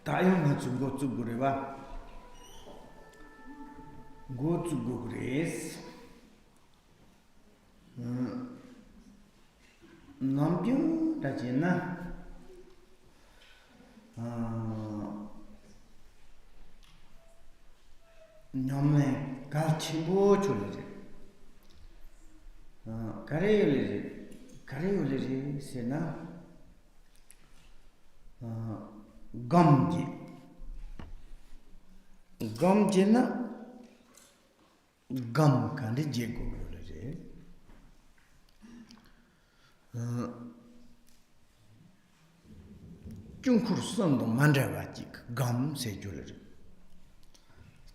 다용은 중고 그래봐. 고주고 그래스. 남편 다지나. 놈네 갈치고 줄지. 가래요리지 세나. gam지나 gam 간데 제고 그러지. 중쿠르선도 만져봐지 gam 세줄지.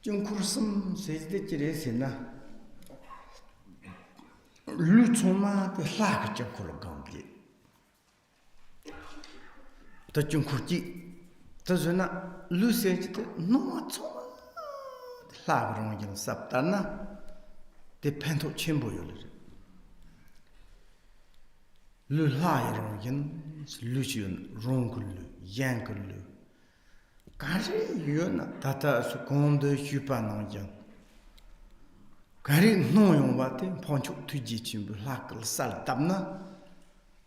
중쿠르선 세지데지레세나 루초마 그 하가 중쿠르 gam지. 더 중쿠르지 더저나 루세지데 너무 좀 라그런긴 삽다나 데펜토 쳔보요르 루하이런긴 루시온 롱글루 양글루 가리 유나 타타스 콘데 슈파노긴 가리 노용바테 폰초 투지침부 라클 살답나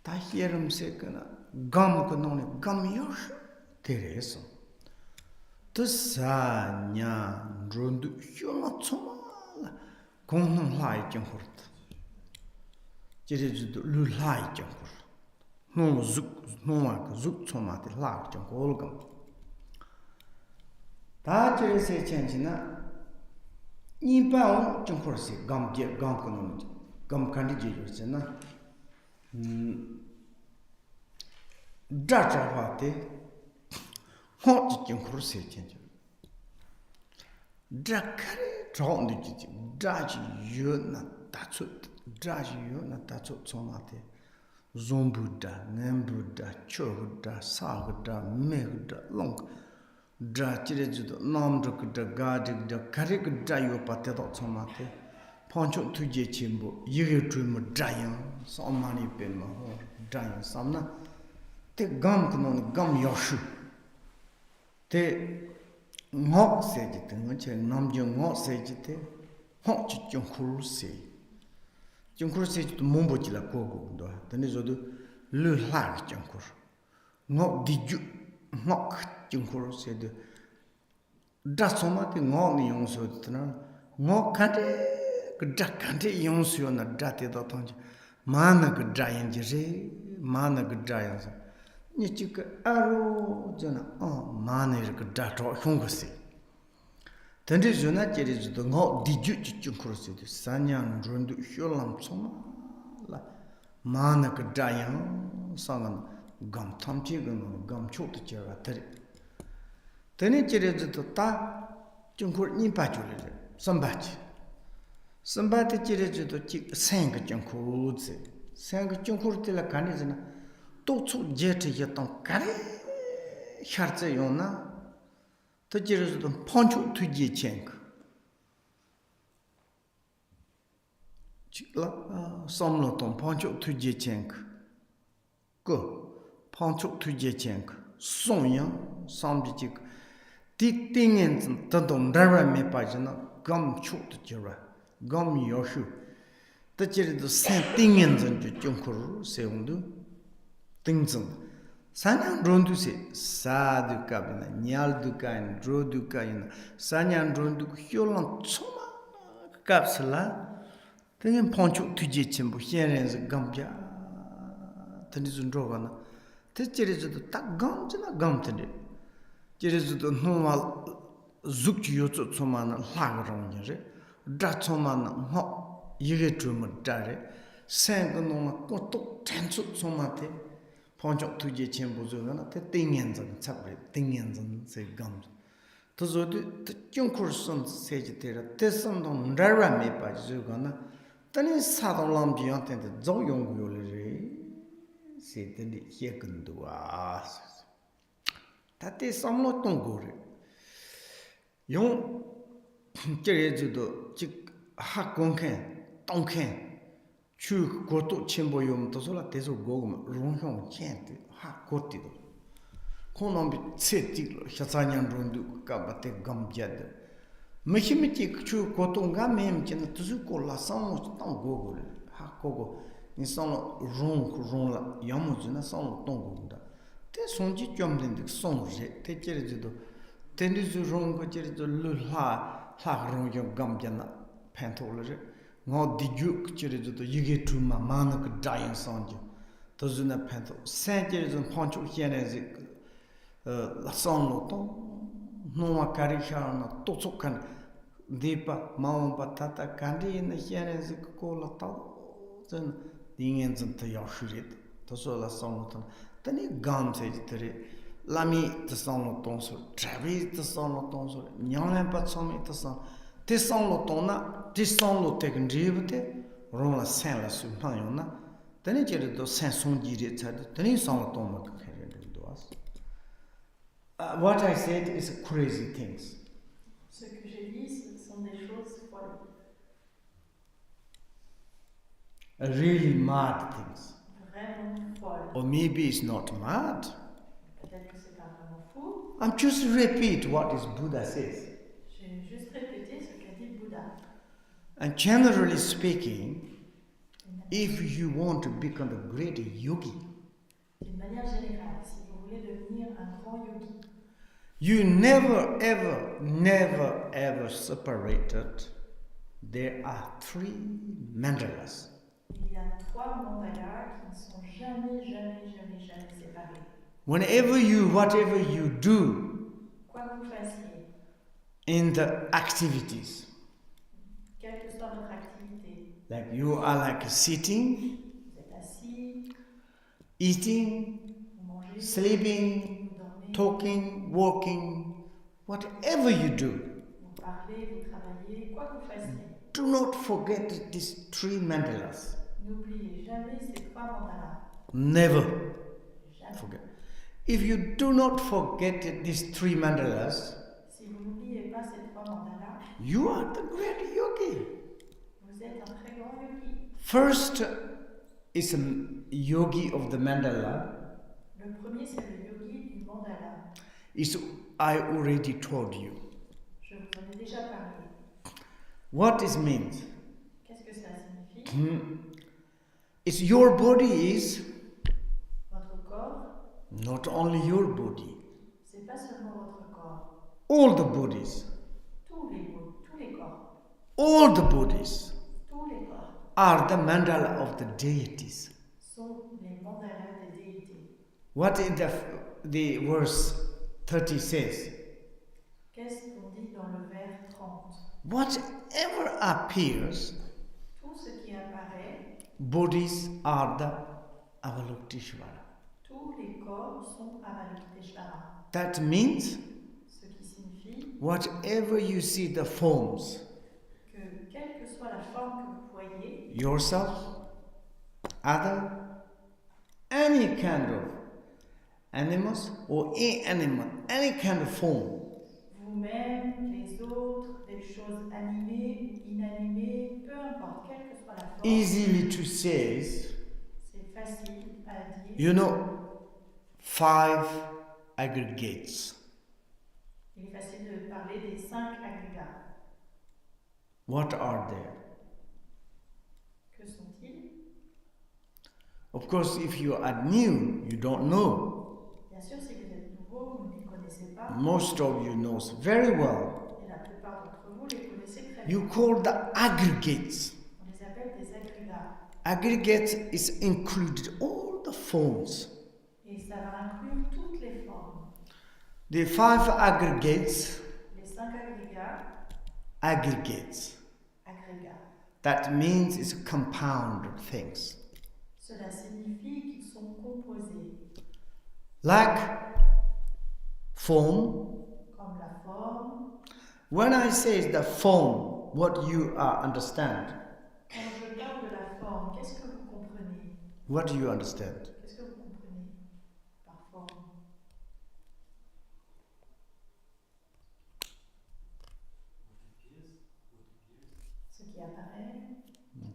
다히에름세크나 감코노네 감요스 그래서 드사냐 론두 쇼마초마 공능라이 정후르다 제제주도 룰라이 정후르 노마 죽초마데 라 정고올감 다제세 천지나 이바오 정후르세 감게 감코노 감칸디 제주잖아 다자바테 hot jungkur se chen drakare tron de ji daji yuna tachu chomate zombuda nembuda choguda sagda megda long dra chirejudo namduk da gadik da karik da yo pate do chomate poncho tuje chimbo yige trim dayan somani pema ho dayan samna te gam knon gam yoshu te ngok seji te ngoche namje ngok seji te hok chi jungkur seji to mombo chi la kogo ndo tani zodu lu lag jungkur ngok diju ngok jungkur seji da soma te ngok ni yong so tana ngok kante yong so na da te do tong mana ga da yin je mana ga da yin 니치가 아로 저나 마네르 그 다토 홍거세 던데 저나 제리즈도 뭐 디주치 좀 그러세도 사냥 런도 효람 총라 마나 그 다양 상은 감 탐지는 감 초도 제가 들이 드니 제리즈도 다좀 그니 봐줄래 선바티 제리즈도 지 생그 좀 그러지 생그 좀 그러들 가니잖아 또초 제트였던 가래 샤르제요나 더지르도 펀초 투지 첸크 지라 섬로동 펀초 투지 첸크 그 펀초 투지 첸크 송양 삼비직 디띵엔 더동 다라메 빠지나 감초도 지라 감 요슈 더지르도 센띵엔 좀 그러 세운도 띵증 사냥 론두세 사두카비나 냐르두카인 드로두카인 사냥 론두 효랑 초마 갑슬라 땡엔 폰초 투지침부 현렌즈 감자 tani droga na te cherezudo tak gam chana gam tani cherezudo normal zukchi yotso tsoma na lag rong re da tsoma na ho yige tuma dare sen no na ko to tenso tsoma te poncho tuje chenbu zo na te tingen zan chabre tingen zan se gam to zo de kyonkur son se je te ra te son don ndara me pa zo ga na tani sa dong lam bi yan ten de zo yong gu yo le re se te de ye gun do a ta te som lo tong go re 용 제레주도 즉 학공캔 똥캔 주 고도 첨보용 도서라 대소 고금 롱형 캔 학고티도 Konombi Tsetik, Shasanyan Rundu, Kabate Gamjad. Mahimiti Chu Kotonga Mem Tuzuko La San Tango, Hakogo, in Son Ron Yamuzina Son Tongo. Te sonji jomden de songe, te cherido, tendizu rongo cherido lula, la rongo gamjana, pentolere, no dijuk cherido, yigetu mamana could die in songe. Tozuna pento, Saint cherido poncho hienezi, la son loton, no caricana, tosokan, depa, maumba tata, candy in the hienezi cola tau, then the ends and the yashurit, tosola son loton. Tani gam teri lami te son lo tonso travis te son lo tonso nyamen pa somi te son lo tona te son lo tekndribte ron la sen la su panyona tani jere do sen son jire tsad tani son lo toma ka khere do as what I said is crazy things. Ce que j'ai dit, ce sont des choses folles. Really mad things. Vraiment folles. Or maybe it's not mad. Peut-être que c'est pas vraiment fou. I'm just repeat what is Buddha says. J'ai juste répété ce qu'a dit Bouddha. And generally speaking, if you want to become a great yogi, d'une manière générale, si vous voulez devenir un grand yogi, you never ever separated. There are 3 mandalas. il y a 3 mandalas qui ne sont jamais séparés. Whatever you do Quoi que vous fassiez, in the activities, quelle que soit votre activité, like you are like sitting, vous êtes assis, eating, vous mangez, sleeping, vous dormez, talking, walking, whatever you do, vous parlez, vous travaillez, quoi que vous fassiez, do not forget these 3 mandalas. n'oubliez jamais ces 3 mandalas. Never Jamais. forget. If you do not forget these 3 mandalas, Si vous n'oubliez pas ces 3 mandalas, you are the great yogi. vous êtes un très grand yogi. First is a yogi of the mandala. Le premier, c'est le yogi du mandala. Is I already told you. Je vous en ai déjà parlé. What it means? Qu'est-ce que ça signifie? It's your body is Votre corps, not only your body. c'est pas seulement votre corps. All the bodies. Tous les corps. All the bodies Tous les corps are the mandala of the deities. sont les mandalas des déités. What in the verse 30 says? Qu'est-ce qu'on dit dans le vers 30? Whatever appears, Tout ce qui apparaît, bodies are the Avalokiteshvara. tous les corps sont Avalokiteshvara. That means Ce qui signifie whatever you see the forms, que quelle que soit la forme que vous voyez, yourself, other, any kind of animals or animal, any kind of form, vous-même, les autres, des choses animées ou inanimées, peu importe, quelle que soit la forme, easily to say, c'est facile à dire. you know, 5 aggregates. Il est facile de parler des 5 agrégats. What are they? Que sont-ils? Of course, if you are new, you don't know. Bien sûr, si vous êtes nouveau, vous ne les connaissez pas. Most of you knows very well. Et la plupart d'entre vous les connaissez très bien. You call the aggregates. On les appelle des agrégats. Aggregates is included all the forms. Et ça va inclure toutes les formes. The 5 aggregates, Les 5 agrégats, aggregates. That means it's compound things. Cela signifie qu'ils sont composés. Like form. Comme la forme. When I say the form, what you understand? Quand je parle de la forme, qu'est-ce que vous comprenez? What do you understand? Qu'est-ce que vous comprenez par forme? Ce qui apparaît.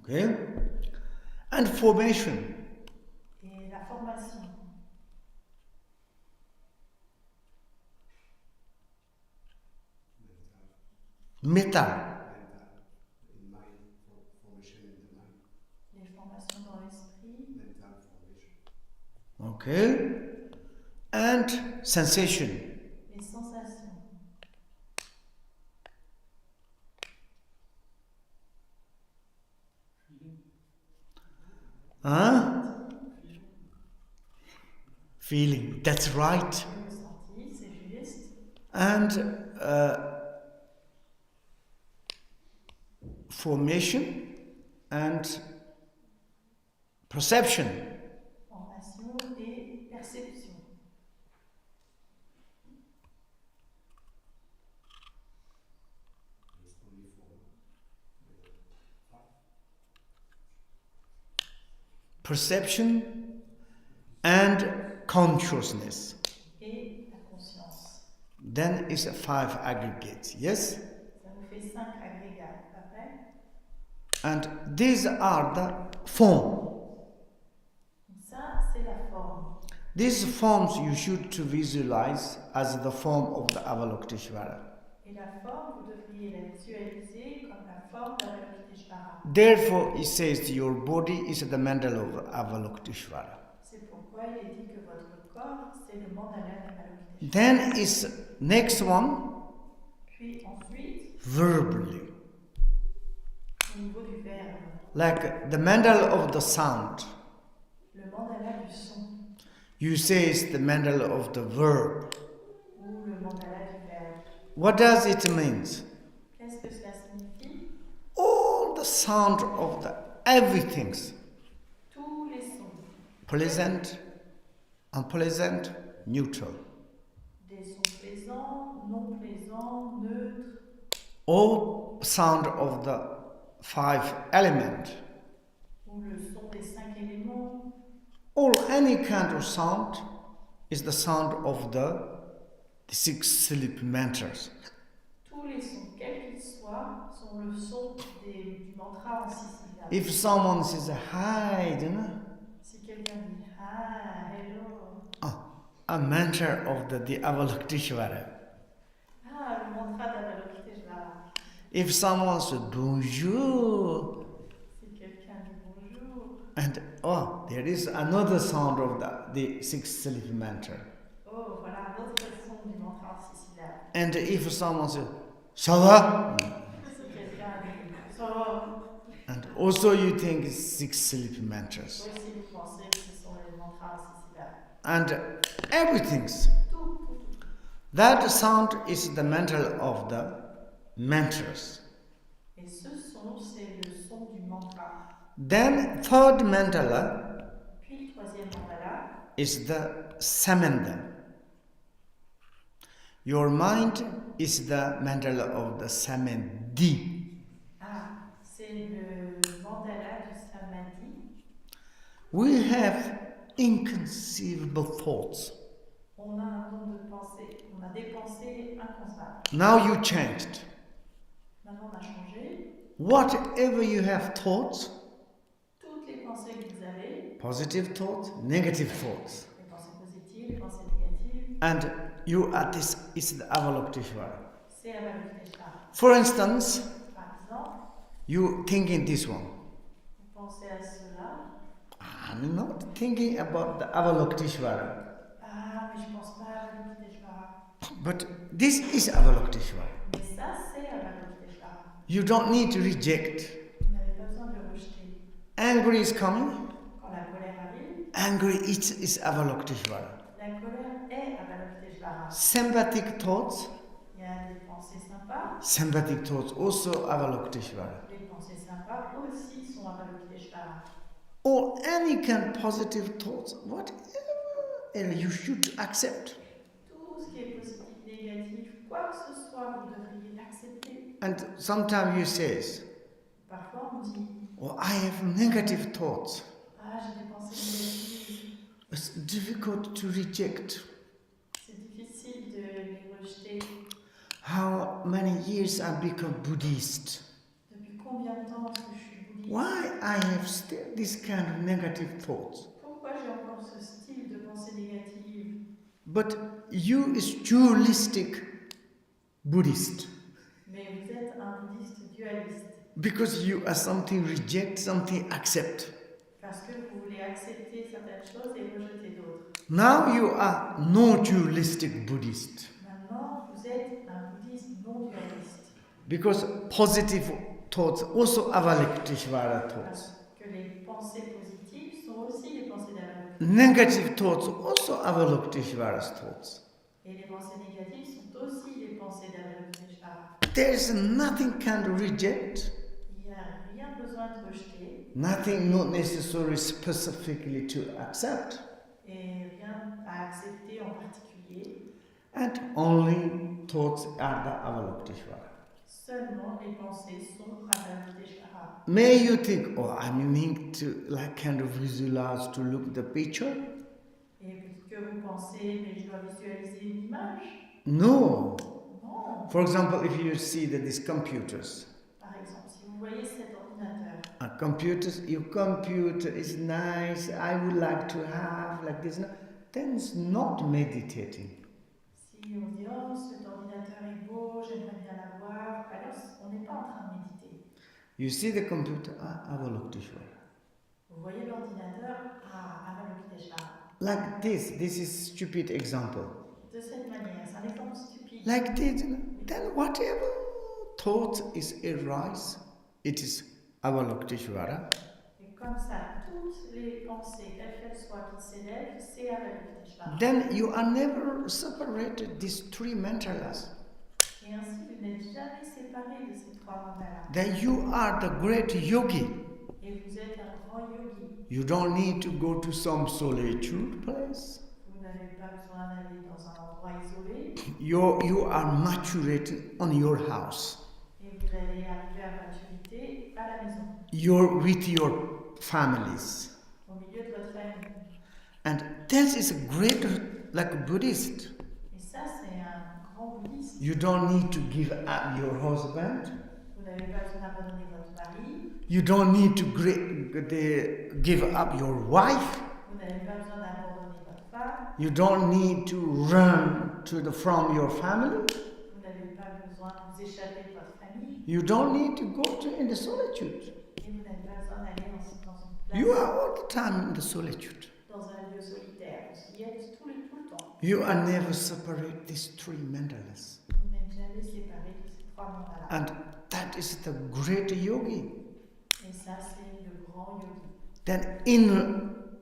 Okay. And formation. Et la formation. Mental. In mind, formation in the mind. Les formations dans l'esprit. Mental formation. Okay. And sensation. Les sensations. Huh? Feeling. That's right. Le ressenti, c'est juste. And formation and perception. Formation et perception. It's only for Perception and consciousness. Et la conscience. Then it's 5 aggregates, yes? Ça nous fait 5 agrégats. Après, And these are the form. ça, c'est la forme. These forms you should to visualize as the form of the Avalokiteshvara. Et la forme, vous devriez la visualiser comme la forme d'Avalokiteshvara. Therefore, it says your body is the mandala of Avalokiteshvara. C'est pourquoi il est dit que votre corps, c'est le mandala d'Avalokiteshvara. Then is next one, Puis ensuite, verbally. au niveau du verbe, Like the mandala of the sound. le mandala du son You say it's the mandala of the verb. ou le mandala du verbe. What does it mean? Qu'est-ce que cela signifie? All the sound of the everything. Tous les sons, Pleasant, unpleasant, neutral. des sons plaisants, non plaisants, neutres, All sound of the 5 elements. ou le son des 5 éléments, Or any kind of sound is the sound of the 6 sleep mantras. tous les sons, quels qu'ils soient, sont le son du mantra en 6 syllabes. If someone says hi, you know, Si quelqu'un dit ah, hello, a mantra of the Avalokiteshvara. ah, le mantra d'Avalokiteshvara. If someone says bonjour, Si quelqu'un dit bonjour, and there is another sound of the 6 sleep mantra. oh, voilà un autre son du mantra en 6 syllabes. And if someone says ça va, Si quelqu'un dit ça va, and also you think it's 6 sleep mantras. aussi vous pensez que ce sont les mantras en 6 syllabes. And everything. Tout. That sound is the mantra of the mantras. Et ce son, c'est le son du mantra. Then third mandala Puis le troisième mandala, is the samanda. Your mind is the mandala of the samandi. c'est le mandala du samadhi. We have inconceivable thoughts. On a un nombre de pensées, on a des pensées inconcevables. Now you changed. Maintenant on a changé. Whatever you have thoughts, Toutes les pensées que vous avez, positive thoughts, negative thoughts, les pensées positives, les pensées négatives, and you are this is the Avalokiteshvara. c'est Avalokiteshvara. For instance, Par exemple, you thinking this one. vous pensez à cela. I'm not thinking about the Avalokiteshvara. Ah, mais je pense pas à Avalokiteshvara. But this is Avalokiteshvara. Mais ça, c'est Avalokiteshvara. You don't need to reject. Vous n'avez pas besoin de le rejeter. Anger is coming. Quand la colère arrive, Anger is Avalokiteshvara. la colère est Avalokiteshvara. Sympathetic thoughts. Il y a des pensées sympas. Sympathetic thoughts also Avalokiteshvara. Les pensées sympas aussi sont Avalokiteshvara. Or any kind of positive thoughts, whatever you should accept. Tout ce qui est positif, négatif, quoi que ce soit, vous devriez l'accepter. And sometimes you say, Parfois on dit, oh, I have negative thoughts. ah, j'ai des pensées négatives. It's difficult to reject. C'est difficile de les rejeter. How many years I've become Buddhist? Depuis combien de temps est-ce que je suis bouddhiste? Why I have still this kind of negative thoughts? Pourquoi j'ai encore ce style de pensée négative? But you is dualistic Buddhist. Mais vous êtes Because you are something reject, something accept. Parce que vous voulez accepter certaines choses et rejeter d'autres. Now you are no-dualistic Buddhist. Maintenant, vous êtes un bouddhiste non dualiste. Because positive thoughts also Avalokiteshvara thoughts. Parce que les pensées positives sont aussi les pensées d'Avalokiteshvara. Negative thoughts also Avalokiteshvara's thoughts. Et les pensées négatives sont aussi les pensées d'Avalokiteshvara. There is nothing can reject. Il n'y a rien besoin de rejeter. Nothing not necessary specifically to accept. Et rien à accepter en particulier. And only thoughts are the Avalokiteshvara. Seulement les pensées sont Avalokiteshvara. May you think, oh, I mean to like kind of visualize to look at the picture? Et que vous pensez, mais je dois visualiser une image? No. Non. For example, if you see that these computers, Par exemple, si vous voyez cet ordinateur, your computer is nice, I would like to have like this, then it's not meditating. si on dit oh cet ordinateur est beau, j'aimerais bien l'avoir, alors on n'est pas en train de méditer. You see the computer, Avalokiteshvara. Vous voyez l'ordinateur, Avalokiteshvara. Like this is stupid example. De cette manière, c'est un exemple stupide. Like this, then whatever thought is arise, it is Avalokiteshvara. Et comme ça, toutes les pensées, quelles qu'elles soient, qui s'élèvent, c'est Avalokiteshvara. Then you are never separated these three mandalas. Et ainsi, vous n'êtes jamais séparés de ces trois mandalas. Then you are the great yogi. Et vous êtes un grand yogi. You don't need to go to some solitude place. Vous n'avez pas besoin d'aller dans un endroit isolé. You are maturating on your house. Et vous allez arriver à maturité à la maison. You're with your families. Au milieu de votre famille. And this is a great, like Buddhist. Et ça, c'est un grand bouddhiste. You don't need to give up your husband. Vous n'avez pas besoin d'abandonner votre mari. You don't need to give up your wife. Vous n'avez pas besoin d'abandonner votre femme. You don't need to run from your family. Vous n'avez pas besoin de vous échapper de votre famille. You don't need to go in the solitude. Et vous n'avez pas besoin d'aller dans une place, You are all the time in the solitude. dans un lieu solitaire. Vous y êtes tout le temps. You are never separate these three mandalas. Vous n'êtes jamais séparés de ces trois mandalas. And that is the great yogi. Et ça, c'est le grand yogi. Then inner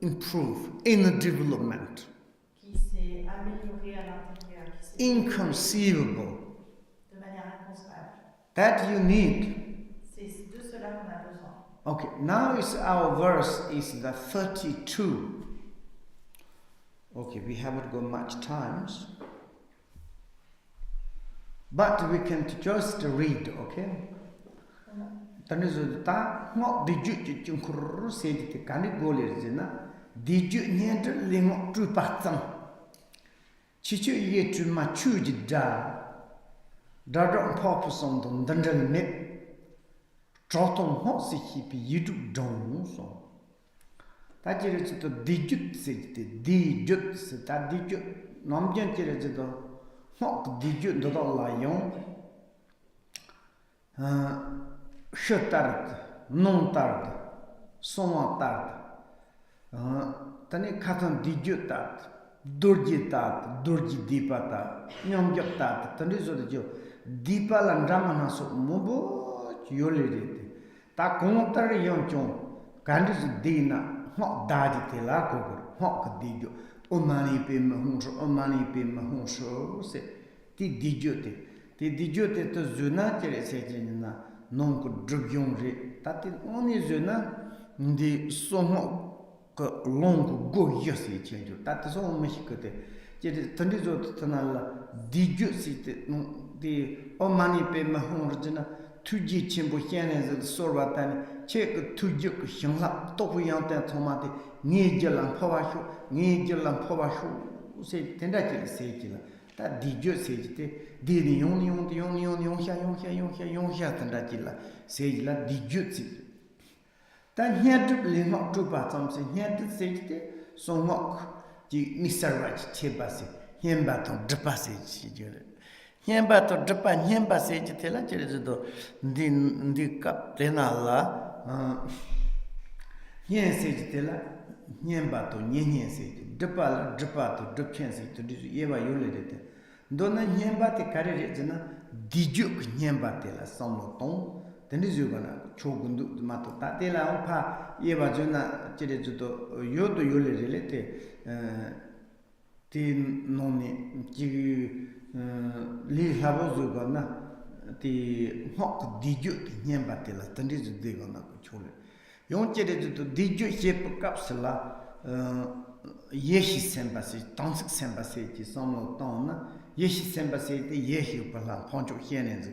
improve, inner development. Qui s'est amélioré à l'intérieur. Qui s'est Inconceivable. de manière inconcevable. That you need. C'est de cela qu'on a besoin. Okay, now our verse is the 32. Okay, we haven't got much times. But we can just read, okay? Ta ngok diju chungkur se kani gole zina diju nyendr lingo tu patsam chichu ye tu ma chu ji da da pop song don dandal me trotong ho si hipi yidu dong so ta jere to diju se diju se ta diju namjen jere to ngok diju do la yong Shetard, non-tard, son-tard, tani katan dijutard, durjitard, durjidipatard, nyamgyaptard, tani zodajo, dipa landramana so mobo yolirite. Ta kontar yonchon, kandis dina, hok dadite la kogur, hok dijo, omani pema hunso, se, ti dijute. Ti dijute to zuna kere sejina. Non ko drugyon re tati oni zena ndi somo ko long go yasi chenju tati so meshikete je tandi zo tanala diju site di omani pe mahorjina tuji chimbo hiane zo sorwa tani che ko tuji ko hyangla to bu yang ta thomate ngi jelang phawa shu se tenda che se kila ta diju se jite di yong xia tanda jila se jila di jutsi ta nyat le ngok tu pa sam se nyat se jite so ngok ji misaraj che ba se hyen ba tong de pa se ji jere Nyemba to drapa nyemba seji tela chiri zido ndi kap tena la nyen seji tela nyemba to nyen seji drapa la drapa to drapchen seji to dizu yewa yole rete dona nyemba te kare re zina dijuk nyemba tela samlo tong teni ziyo gana chogundu mato ta tela pa yewa zina chiri zido yodo yole rele te noni jigi li labo zuga na ti hok diju ti nyemba te la tandi zu dego na ko chole yon chere zu diju shep kapsla yeshi semba se tansik semba se ti somlo ton na yeshi semba se te yeshi pala poncho hienen zu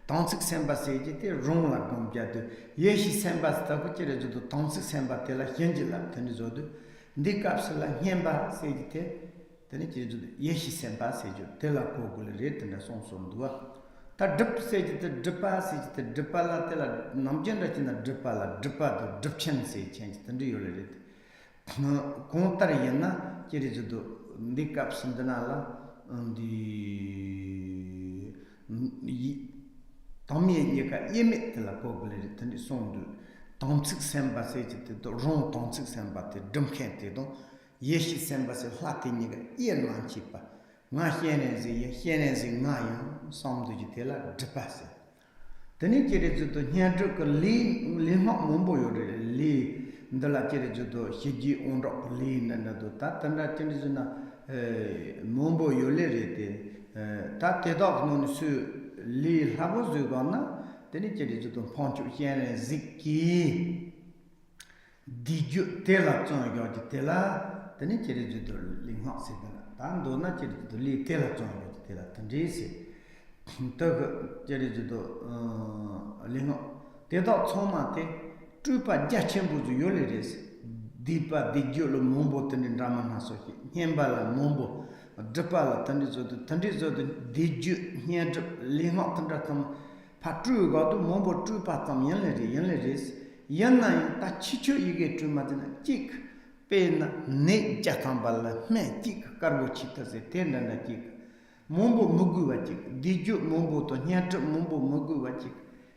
tansik semba se te rong la gombya de yeshi semba sta ko chere zu tansik semba te la henji la tandi zu de ndi kapsla nyemba se te teni jeju yeshi senpa seju tela kogul re tena son duwa ta drip seju te dripa seju te dripa la tela namjen ra china dripa la dripa to dripchen se change tendri yole re kontar yena kiri judo ndikap sindana la di tamye yeka yeme tela kogul re tendri son du tamsik senpa seju te ron tamsik senpa te drumkhen te don yeshi semba se hlati niga yen man chipa nga hienenzi nga yang samdu ji tela dripase teni kire judo nyadru ko li ma mombo yore li ndala kire judo hiji onro li nanda do ta tanda teni juna mombo yole rete ta tedok non su li labo zugana teni kire judo poncho hienenzi ki diju tela chonga ji tela teni kiri judo lingha sikana tando na kiri judo li tela chonga tela tandri si tog kiri judo lingha teda choma te trupa jachenbu ju yole res dipa digyo lo mombo teni ramana soki nyemba la mombo dripa la tandri judo digyo nyendra lingha tandra tam patru gado mombo trupa tam yanle res yanna ta chicho ige truma dina chik pena ne jatambala me tik karbo chita se tenda na tik mombo mugu wa tik diju mombo to nyat mombo mugu wa tik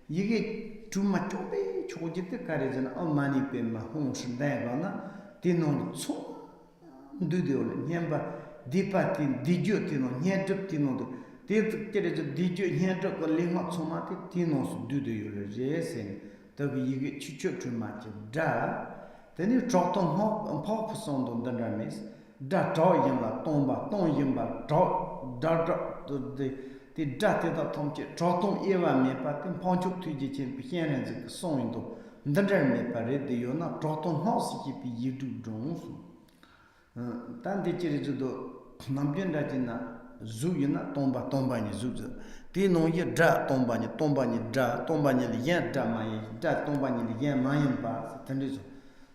yige tuma chobe chojite kare jana amani pema hon shinda ga na tinon so dudeol nyamba dipati diju tinon nyat tinon te kere diju nyat ko lingma somate tinon dudeol jesen tagi yige chicho tuma da teni trotong ho pop son don damis da to yamba tomba ton yamba do da de date da tomche trotong ewa me pa tem ponchuk tuji chen pienen zik son indo ndandar me pare de yona trotong ho si pi yidu dong su tan de chiri judo namjen da jina zu yina tomba ni zu ti no ye da tomba ni li yen da ma ye da tomba ni li yen ma yen ba tende zo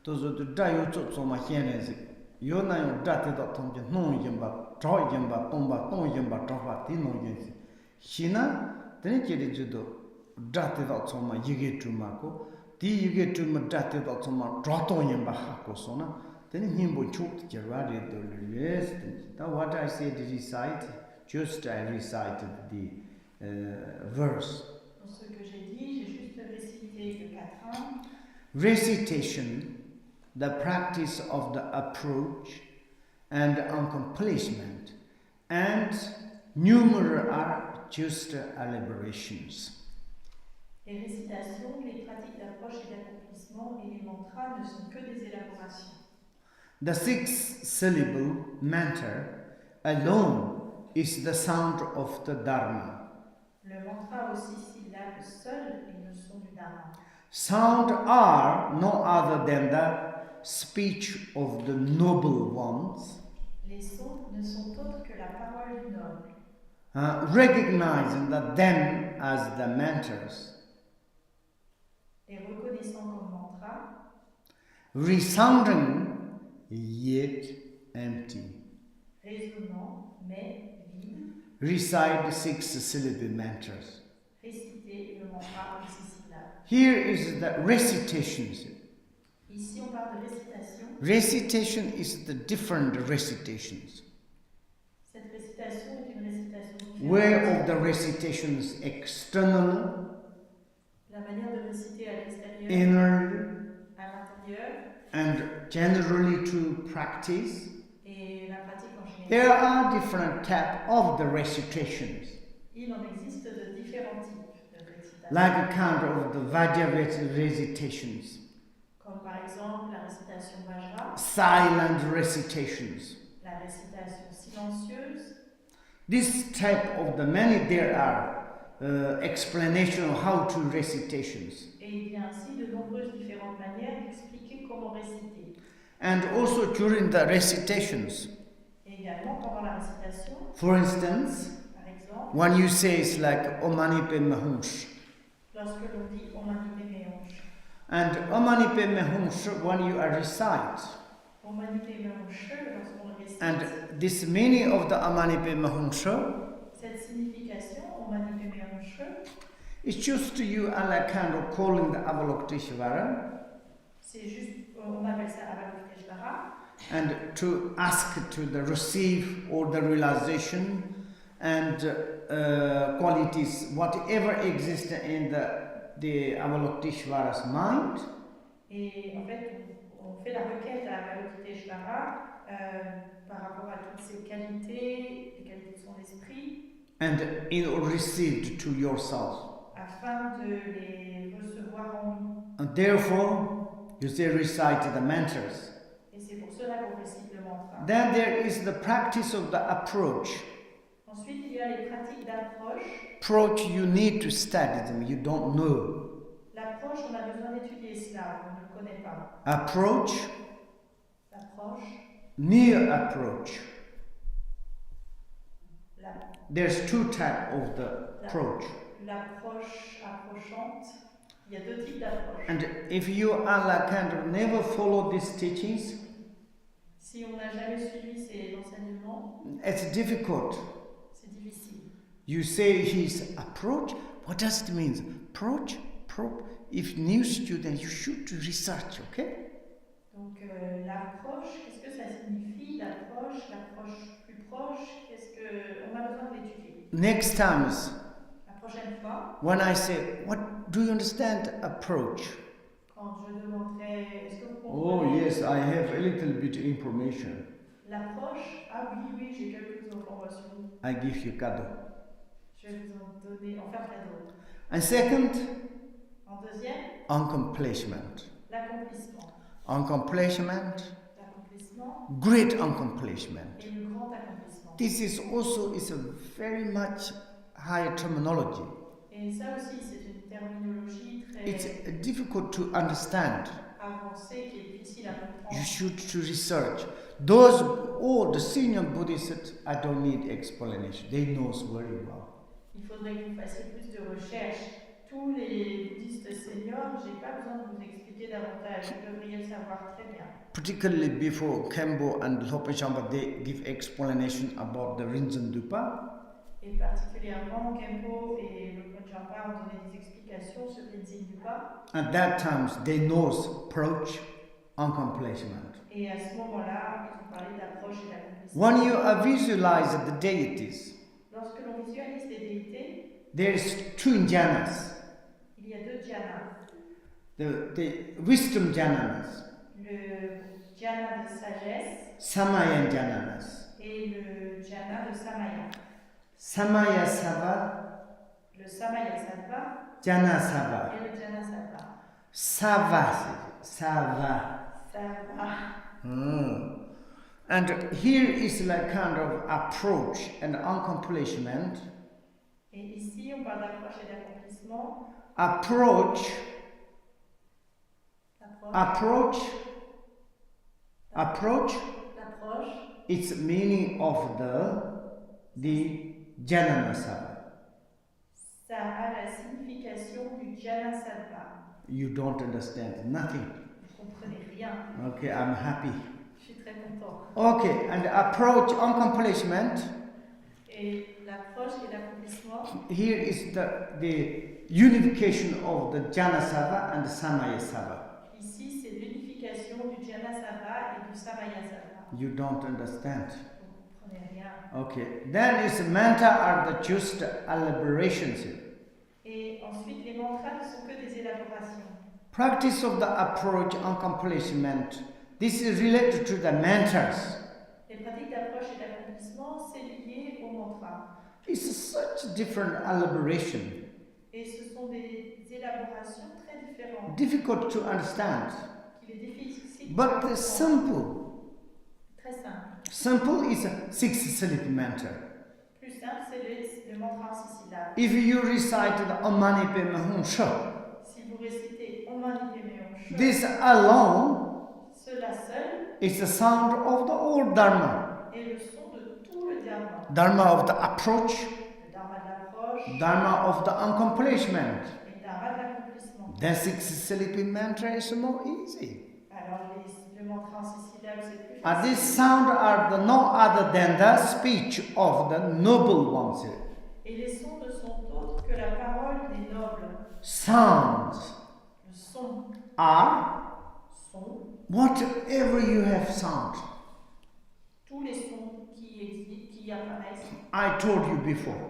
tozo to da yo cho so ma hienen zik yo na yo da te da tong je non yen ba tro yen ba tomba tong yen ba tro ba ti no yen si shina tene chiri judo da te da so ma yige tu ma ko ti yige tu ma da te da so ma tro tong yen ba ha ko so na tene himbo chu je ra de do yes that what I said recite just I recited the verse. Dans ce que j'ai dit, j'ai juste récité le 4.1. Recitation, the practice of the approach and accomplishment, and numerous are just elaborations. Les récitations, les pratiques d'approche et d'accomplissement et les mantras ne sont que des élaborations. The 6-syllable mantra alone is the sound of the Dharma. Le mantra aux 6 syllabes seul est le son du Dharma. Sound are no other than the speech of the noble ones. Les sons ne sont autres que la parole du noble. Recognizing them as the mantras. Les reconnaissant comme mantra. Resounding yet empty. Résonnant mais vide. Recite 6-syllable mantras. Réciter le mantra aux 6 syllabes. Here is the recitation. Ici on parle de récitation. Recitation is the different recitations. Cette récitation récitation est une récitation way différente. of the recitations external, La manière de réciter à l'extérieur, inner, à l'intérieur, and generally to practice. et la pratique en général. There are different types of the recitations, Il en existe de différents types de récitation. like a kind of the Vajra recitations, Comme par exemple la récitation Vajra, silent recitations. la récitation silencieuse. This type of the many there are explanation of how to recitations. Et il y a ainsi de nombreuses différentes manières d'expliquer comment réciter. And also during the recitations, Et également pendant la récitation, for instance, par exemple, when you say it's like Omani Pema Hunsh, lorsque l'on dit Om Mani Padme Hum, and Omani Pema Hunsh when you recite, Om Mani Padme Hum, lorsqu'on le récite, and this meaning of the Omani Pema Hunsh, cette signification, Om Mani Padme Hum, it's just you are like kind of calling the Avalokiteshvara c'est juste, on appelle ça Avalokiteshvara, and to ask to the receive all the realization and qualities, whatever exists in the Avalokiteshvara's mind. et en fait, on fait la requête à Avalokiteshvara par rapport à toutes ces qualités, les qualités de son esprit, And received to yourself. afin de les recevoir en nous. And therefore, you say recite the mantras. Et c'est pour cela qu'on récite le mantra. Then there is the practice of the approach. Ensuite, il y a les pratiques d'approche. Approach, you need to study them, you don't know. L'approche, on a besoin d'étudier cela, on ne le connaît pas. Approach, L'approche, near approach. la- There's two types of the approach. l'approche approchante. Il y a deux types d'approches. And if you are like kind of never follow these teachings, Si on n'a jamais suivi ces enseignements, it's difficult. c'est difficile. You say his approach, what does it mean? Approach, if new student, you should research, okay? Donc l'approche, qu'est-ce que ça signifie? L'approche plus proche, qu'est-ce que on a besoin de l'étudier? Next time, La prochaine fois, when I say, what do you understand approach? quand je demanderai, est-ce que vous Oh comprenez yes, I have a little bit information. l'approche? Ah oui, j'ai quelques informations. I give you cadeau. Je vais vous en donner, en faire cadeau. And second, En deuxième, accomplishment. l'accomplissement. Accomplishment, L'accomplissement great accomplishment. et le grand accomplissement. This is also is a very much higher terminology. Et ça aussi, c'est une terminologie très It's difficult to understand. avancée qui est difficile à comprendre. You should to research. Those all the senior Buddhists, I don't need explanation. They knows very well. Il faudrait que vous fassiez plus de recherches. Tous les bouddhistes seniors, j'ai pas besoin de vous expliquer davantage. Vous devriez le savoir très bien. Particularly before Kempo and Lope Chamba, they give explanation about the Rinzan Dupa. Et particulièrement, Kempo et le Kunzang ont donné des explications sur l'Inzing du pas. At that time, they knows approach, accomplishment. Et à ce moment-là, ils ont parlé d'approche et d'accomplissement. When you visualize the deities, Lorsque l'on visualise les déités, there is two jhanas. il y a deux jhanas. The wisdom jhanas, Le jhana de sagesse Samaya jhanas. et le jhana de samaya. Samaya Sava, Le samaya sattva Jhana Sava. et le jhana sattva. Sava. Sattva. And here is like kind of approach and accomplishment. Et ici, on parle d'approche et d'accomplissement. Approach, L'approche, it's meaning of the Jnana Sava. ça a la signification du jhana sattva. You don't understand nothing. Vous ne comprenez rien. Okay, I'm happy. Je suis très content. Okay, and approach, accomplishment. Et l'approche et l'accomplissement, Here is the unification of the Jnana Sava and the Samaya Sava. ici, c'est l'unification du jhana sattva et du samaya sattva. You don't understand. Vous ne comprenez rien. bien. Okay. Then its mantra are the just elaborations. Et ensuite, les mantras ne sont que des élaborations. Practice of the approach accomplishment. This is related to the mantras. Les pratiques d'approche et d'accomplissement, c'est lié au mantra. It's such different elaboration. Et ce sont des élaborations très différentes. Difficult to understand. Il est difficile But de comprendre. simple. Très simple. Simple is a 6-syllable mantra. Plus simple, c'est le mantra en 6 syllabes. If you recite the Om Mani Padme Hum Sha, Si vous récitez Om Mani Padme Hum Sha, this alone cela seul is the sound of the old Dharma. est le son de tout le Dharma. Dharma of the approach, Le Dharma de l'approche, Dharma of the accomplishment. et le Dharma de l'accomplissement. The 6-syllable mantra is more easy. Alors, le mantra en 6 syllabes, c'est plus And facile. this sound are the no other than the speech of the noble ones. Et les sons ne sont autres que la parole des nobles. Sounds Le son, are whatever you have sound. tous les sons qui existent, qui apparaissent. I told you before.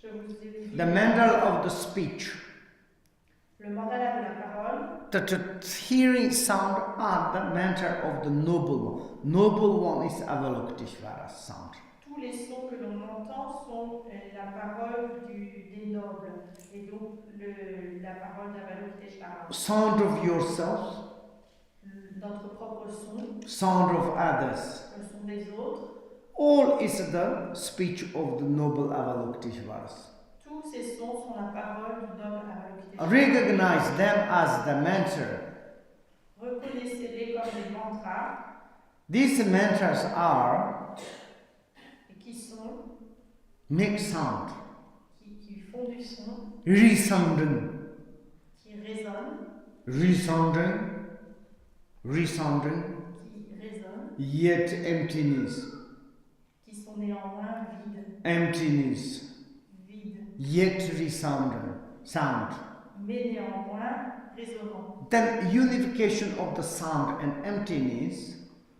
Je vous ai dit. The mandal of the speech. Le mandala de la parole. The hearing sound are the mantra of the noble one. Noble one is Avalokiteshvara sound. Tous les sons que l'on entend sont la parole des nobles. Et donc la parole d'Avalokiteshvara. Sound of yourself. Notre propre son. Sound of others. Le son des autres. All is the speech of the noble Avalokiteshvaras. Tous ces sons sont la parole du noble Avalokiteshvara. Recognize them as the mantra. Reconnaissez-les comme des mantras. These mantras are Et qui sont, make sound, qui font du son, resounding, qui résonnent, resounding, resounding, qui résonnent, yet emptiness, qui sont néanmoins vides, emptiness, vides, yet resounding, sound. mais néanmoins résonnants. Then unification of the sound and emptiness,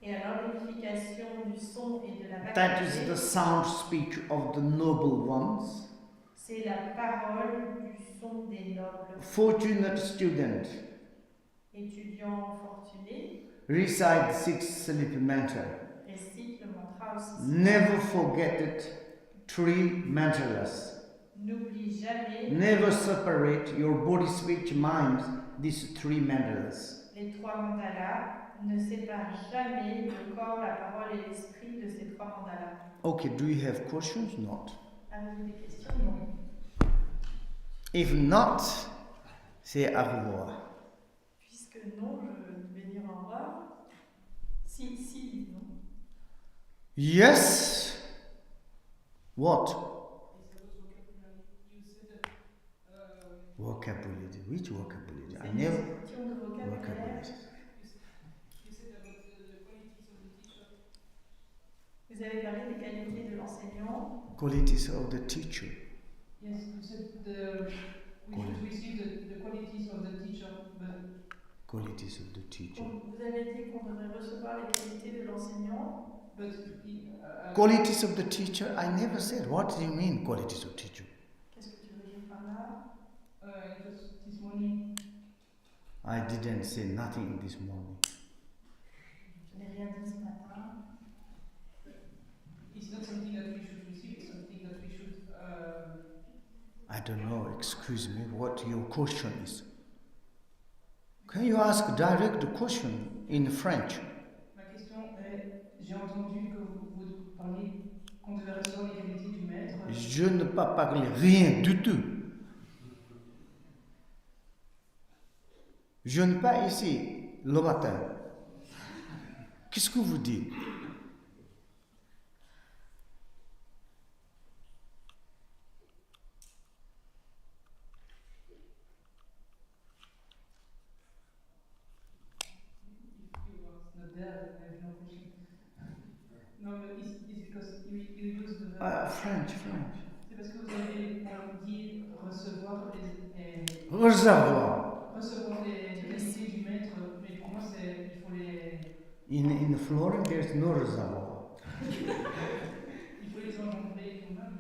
Et alors l'unification du son et de la that is vacuité, the sound speech of the noble ones. c'est la parole du son des nobles. Fortunate student, Étudiants fortunés, recite 6-syllable mantra. récite le mantra aussi. Never forget it, 3 mantralas. N'oublie jamais Never separate your body, speech, mind, these 3 mandalas. les 3 mandalas. Ne sépare jamais le corps, la parole et l'esprit de ces 3 mandalas. Okay, do you have questions? Not. Avez-vous des questions? Non. If not, say au revoir. Puisque non, je vais dire au revoir. Si, non. Yes. What? Vocabulary. Which vocabulary? I never. Question de vocabulaire. Vocabulary. Vous avez parlé des qualités de l'enseignant. Qualities of the teacher. Yes, you said we should receive the qualities of the teacher, but Qualities of the teacher. Vous avez dit qu'on devrait recevoir les qualités de l'enseignant. Qualities of the teacher? I never said. What do you mean, qualities of teacher? Qu'est-ce que tu veux dire par là? just this morning. I didn't say nothing this morning. Je n'ai rien dit ce matin. It's not something that we should receive, it's something that we should. I don't know, excuse me, what your question is. Can you ask direct question in French? Ma question est, j'ai entendu que vous parliez qu'on devait recevoir les qualités du maître. Je ne peux pas parler rien du tout. Je ne pas ici le matin. Qu'est-ce que vous dites? Non, mais it's because you use the. French. C'est parce que vous avez dit recevoir les. Recevoir. Les qualités du maître, mais pour moi, il faut les. In Florida, there's no reservoir. faut les engendrer nous-mêmes.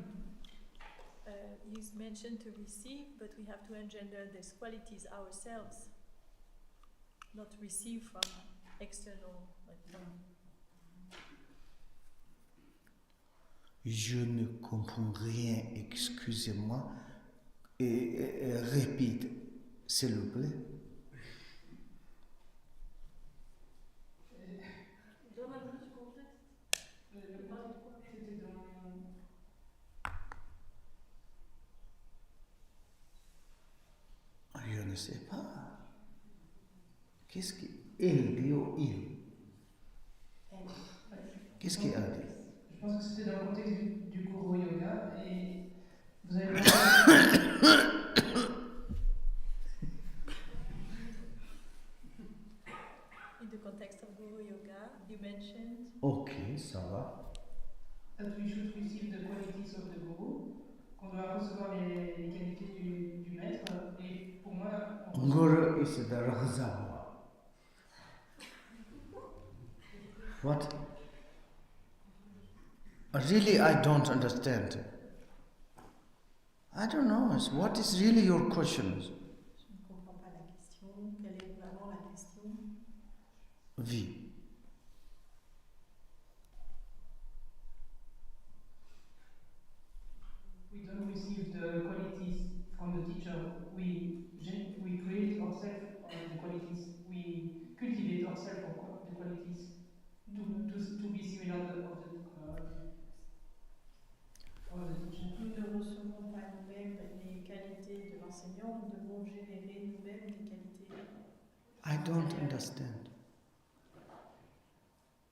He's mentioned to receive, but we have to engender these qualities ourselves, not receive from external. Je ne comprends rien, excusez-moi. Répète, s'il vous plaît. Donne un peu du contexte. Le contexte, c'était dans... Je ne sais pas. Qu'est-ce qu'elle dit ou il? Qu'est-ce qu'elle dit? Je pense que c'était dans le contexte du Guru Yoga et vous avez In the context of Guru Yoga, you mentioned. Ok, ça va. that we should receive the qualities of the Guru, qu'on doit recevoir les qualités du maître et pour moi... Guru is the reservoir. What? Really, I don't understand. I don't know. What is really your question? Je ne comprends pas la question. Quelle est vraiment la question? Oui. We don't receive the qualities from the teacher. We create ourselves the qualities. We cultivate ourselves the qualities to be similar of the teacher. Nous ne recevons pas nous-mêmes les qualités de l'enseignant, nous devons générer nous-mêmes des qualités. I don't understand.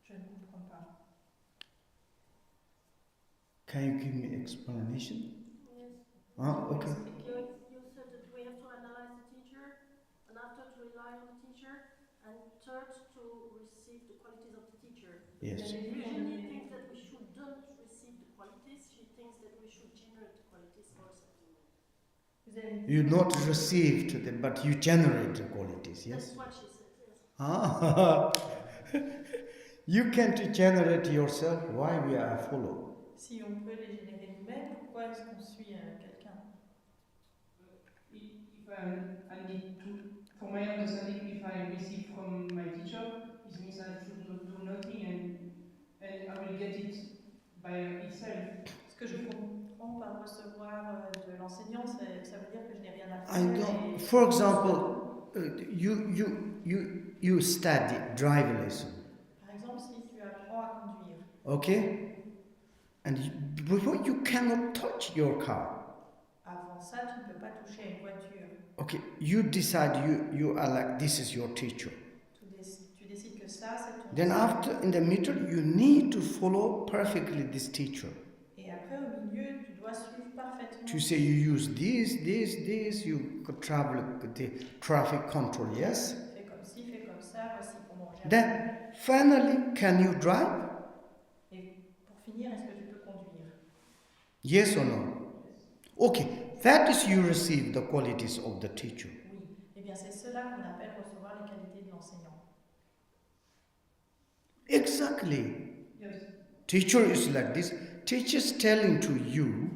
Je ne comprends pas. Can you give me explanation? Yes. Okay. You said that we have to analyze the teacher, and after to rely on the teacher, and third to receive the qualities of the teacher. Yes. Usually thinks that we shouldn't receive the qualities. She thinks that we should generate the qualities ourselves. You not received them, but you generate the qualities, yes? That's what she said, yes. Ah, you can't generate yourself. Why we are follow? Si on peut les générer nous-mêmes, pourquoi est-ce qu'on suit quelqu'un? If I need to, for my understanding, if I receive from my teacher, it means I should not do nothing and I will get it by itself. Ce que je comprends par recevoir de l'enseignant, ça veut dire que je n'ai rien à I faire. don't. For example, you study drive lesson, Par exemple, si tu apprends à conduire, okay? And before you cannot touch your car. avant ça, tu ne peux pas toucher à une voiture. Okay, you decide you are like this is your teacher. Tu décides que ça, c'est ton Then enseignant. after in the middle, you need to follow perfectly this teacher. Et après, au milieu, tu dois suivre parfaitement. To say you use this, you could travel the traffic control, yes? Fais comme ci, fais comme ça, voici comment on gère. Then finally, can you drive? Et pour finir, est-ce que tu peux conduire? Yes or no? Okay, that is you receive the qualities of the teacher. Oui. Eh bien, c'est cela qu'on appelle recevoir les qualités de l'enseignant. Exactly. Yes. Teacher is like this. Teacher is telling to you,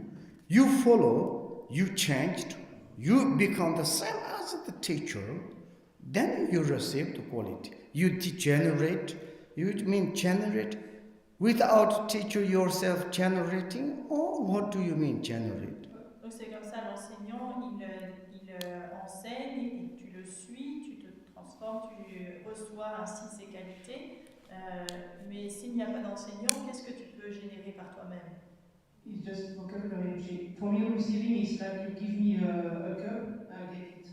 you follow, you changed, you become the same as the teacher, then you receive the quality. You degenerate, you mean generate, without teacher yourself generating, or what do you mean generate? Donc c'est comme ça, l'enseignant, il enseigne et tu le suis, tu te transformes, tu reçois ainsi ses qualités. Mais s'il n'y a pas d'enseignant, qu'est-ce que tu peux générer par toi-même? It's just vocabulary. For me, receiving is like you give me a cup, I get it.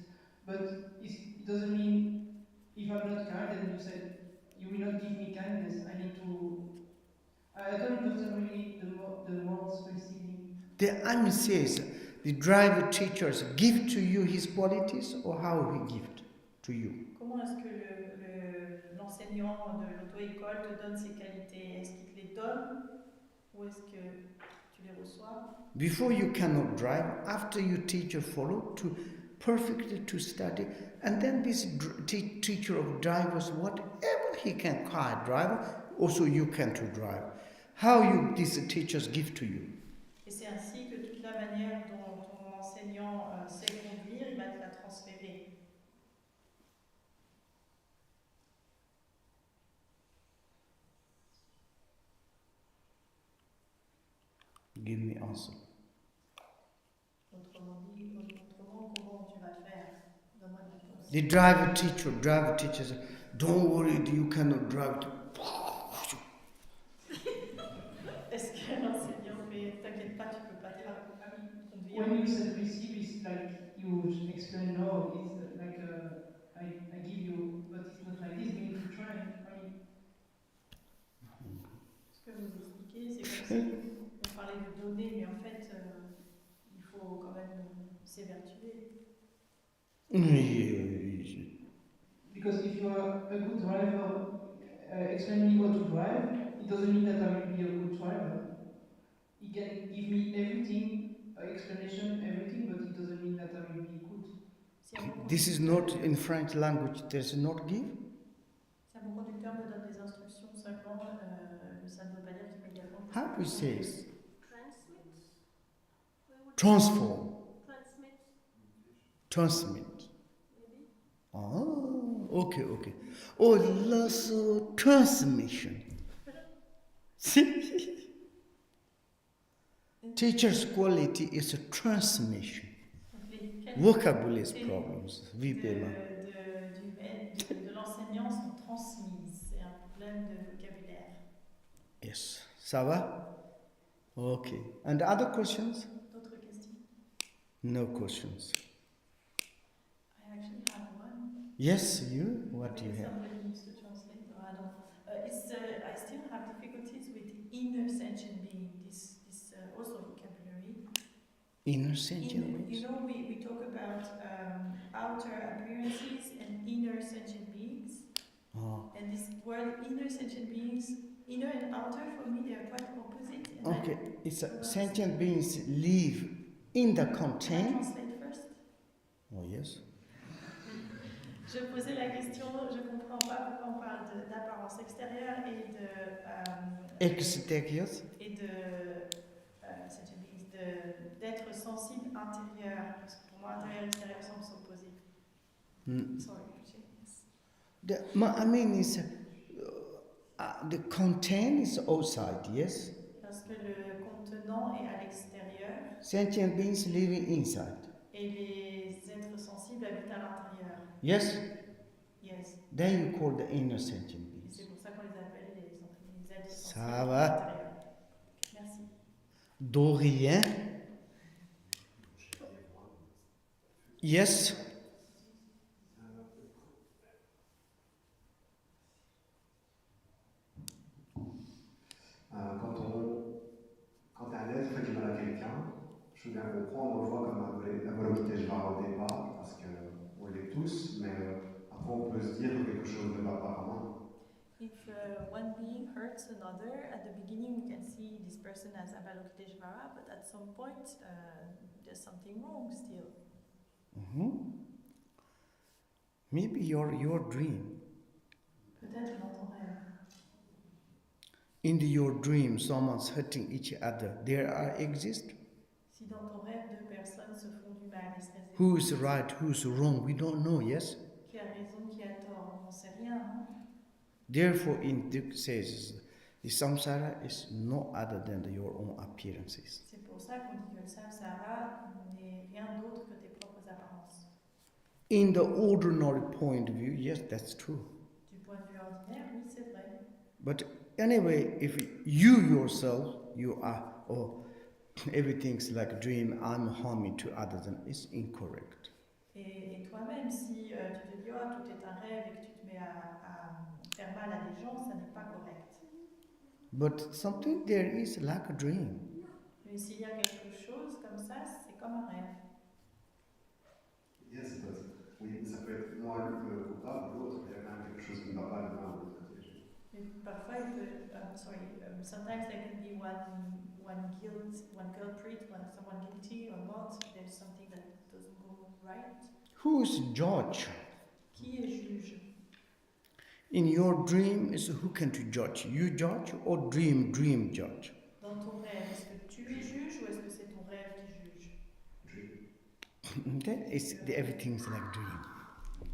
But it doesn't mean if I'm not kind, then you said you will not give me kindness. I need to. I don't understand really the words receiving. The Ami says, the driver teachers give to you his qualities, or how he give to you? Comment est-ce que l'enseignant de l'auto-école te donne ses qualités? Est-ce qu'il te les donne ou est-ce que tu les reçois? Before you cannot drive, after your teacher follow to perfectly to study, and then this teacher of drivers, whatever he can car drive, also you can to drive. how you these teachers give to you. Et c'est ainsi que toute la manière dont ton enseignant sait conduire, il va te la transférer. Give me answer. Autrement, comment tu vas faire? Donne-moi une réponse. The driver teacher says, don't worry, you cannot drive. Est-ce que l'enseignant fait, t'inquiète pas, tu peux pas conduire? When you said receive, it's like you explain, no, it's like I give you, but it's not like this. We need to try. Ce que vous expliquez, c'est comme si on parlait de donner, mais en fait, il faut quand même s'évertuer. Because if you are a good driver, explain me how to drive, it doesn't mean that I will be a good driver. He can give me everything, explanation, everything, but it doesn't mean that I will be good. This is not in French language, there's not give. Si un bon conducteur me donne des instructions seulement, ça ne veut pas dire qu'immédiatement. How do you say it? Transmit. Transmit. Maybe. Oh, okay. Oh, that's transmission. See? Teacher's quality is a transmission. Vocabulary problems. De l'enseignant sont transmises. C'est un problème de vocabulaire. Yes. Ça va? Okay. And other questions? D'autres questions? No questions. I actually have one. Yes, you? What do you have? Somebody needs to translate. I don't know. I still have difficulties with inner sentient being. This also vocabulary. Inner sentient beings? You know, we talk about outer appearances and inner sentient beings. Oh. And this word inner sentient beings, inner and outer, for me, they are quite opposite. Okay, it's sentient beings live in the Can I content. translate first? Oh, yes. Je posais la question, je ne comprends pas pourquoi on parle d'apparence extérieure et de... Exterior. Et d'être sensible intérieur. Parce que pour moi, intérieur et extérieur semblent s'opposer. Sorry, yes. I mean, it's the content is outside, yes? Parce que le contenant est à l'extérieur. Sentient beings living inside. Et les êtres sensibles habitent à l'intérieur. Yes? Yes. Then you call the inner sentient Et beings. c'est pour ça qu'on les appelle les êtres sensibles Ça à va? l'intérieur. Merci. De rien. Yes? Quand un être fait du mal à quelqu'un, je veux bien comprendre, on le voit comme un Avalokiteshvara au départ, parce qu'on l'est tous, mais après on peut se dire que quelque chose ne va pas quand même. If one being hurts another, at the beginning we can see this person as Avalokiteshvara, but at some point there's something wrong still. Maybe your dream. Peut-être dans ton rêve. In your dream, someone's hurting each other. There exist. Si dans ton rêve deux personnes se font du mal, est-ce qu'elles Who is right, who's wrong, we don't know, yes? Qui a raison, qui a tort, on ne sait rien. Hein? Therefore, in Duk says, the samsara is no other than your own appearances. C'est pour ça qu'on dit que le samsara n'est rien d'autre que tes propres apparences. In the ordinary point of view, yes, that's true. Du point de vue ordinaire, oui, c'est vrai. But anyway, if you yourself, you are, everything's like a dream, I'm harming to others, then it's incorrect. Et toi-même, si tu te dis, oh, tout est un rêve et que tu te mets à faire mal à des gens, ça n'est pas correct. But something there is like a dream. Mais s'il y a quelque chose comme ça, c'est comme un rêve. Yes, but oui, ça peut être moi le coupable ou l'autre, il y a quand même quelque chose qui ne va pas de l'un ou de l'autre côté. Mais parfois, il peut, sometimes there can be one culprit, someone guilty or not. There's something that doesn't go right. Who is judge? Qui est juge? In your dream, is who can to judge? You judge or dream judge? Dans ton rêve, est-ce que tu juges ou est-ce que c'est ton rêve qui juge? Okay, everything's like dream. Oui,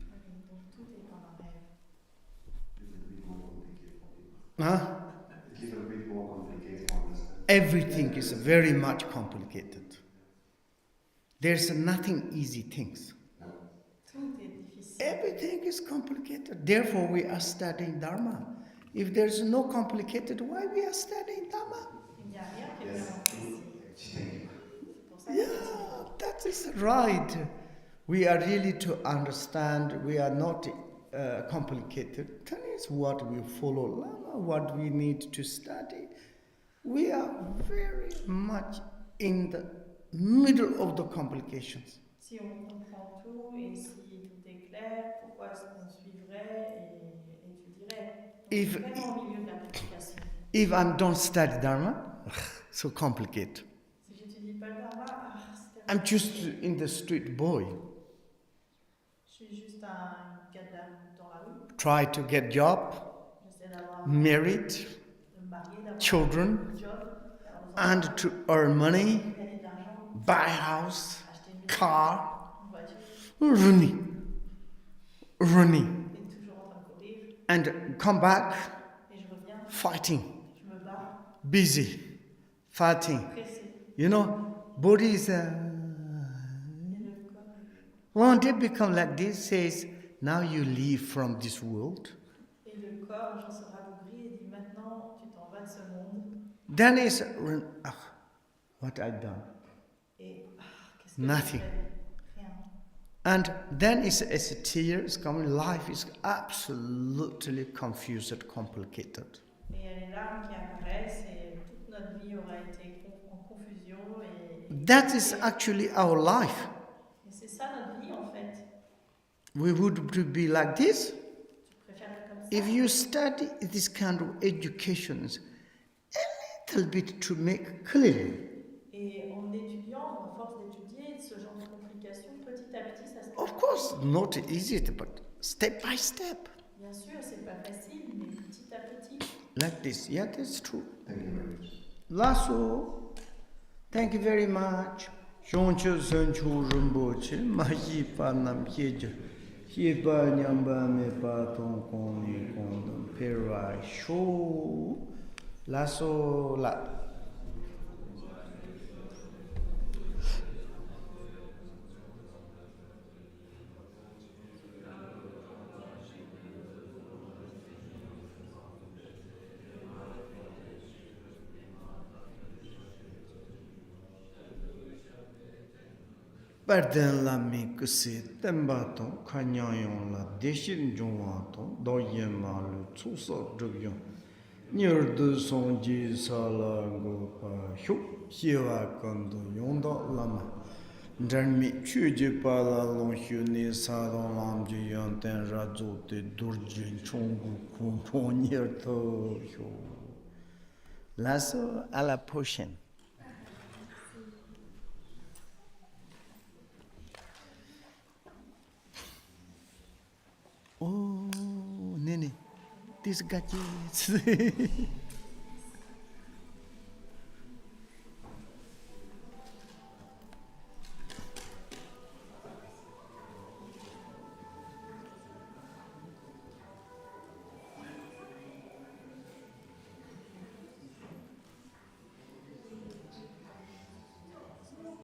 donc tout est comme un rêve. Huh? It's a little bit more complicated to understand. Everything is very much complicated. There's nothing easy things. Tout est difficile. Everything is complicated. Therefore, we are studying Dharma. If there's no complicated, why we are studying Dharma? Il n'y a rien qui est vraiment facile. C'est pour ça que Yeah, that is right. We are really to understand. We are not complicated. That is what we follow Lama, what we need to study. We are very much in the middle of the complications. si on comprend tout et si tout est clair, pourquoi est-ce qu'on suivrait et étudierait? If- Donc, vraiment au milieu de la complication. If I don't study Dharma, so complicated. Si j'étudie pas le Dharma, c'est I'm tellement just compliqué. in the street boy. Je suis juste un gars dans la rue. Try to get job, J'essaie d'avoir married, de me marier, d'avoir children, un job, d'avoir des and enfants, to earn money, gagner de l'argent, buy a house, acheter une maison, car, une voiture, running, et toujours en train de courir. and come back Et je reviens, fighting, je me bats, busy, fighting. pressé. You know, body is Et le corps, one day become like this, says, now you leave from this world. et le corps, j'en serai rabougri et dit maintenant tu t'en vas de ce monde. Then is, what I done? Et qu'est-ce que Nothing. j'ai fait? Rien. And then is as tears coming, life is absolutely confused, complicated. Et il y a les larmes qui apparaissent et toute notre vie aura été en confusion. That is actually our life. Et c'est ça notre vie en fait. We would be like this Tu préfères être comme ça? if you study this kind of educations a little bit to make clear. Et en étudiant, ou à force d'étudier ce genre de complications, petit à petit ça se Of course, not easy, but step by step. Bien sûr, c'est pas facile, mais petit à petit. Like this. Yeah, that's true. Thank you very much. Lasso, thank you very much. Shonchu Sanchu Rinpoche, Mahi Panam Hyeja, Hyepa Nyamba Mepa Tong Koni Kondam Perai Sho Lasso La. Perden la mikse tembaton kanyayon la deshin jongwaton doyen ma le tsusa drugyon nyer de son ji sala go pa hyo hyewa kando yonda lama dharmi chuje pa la long hyo ne sa don lam ji yan ten razo te durjin chongu kun nyer to hyo lasso à la prochaine. Oh, Nene, these gadgets.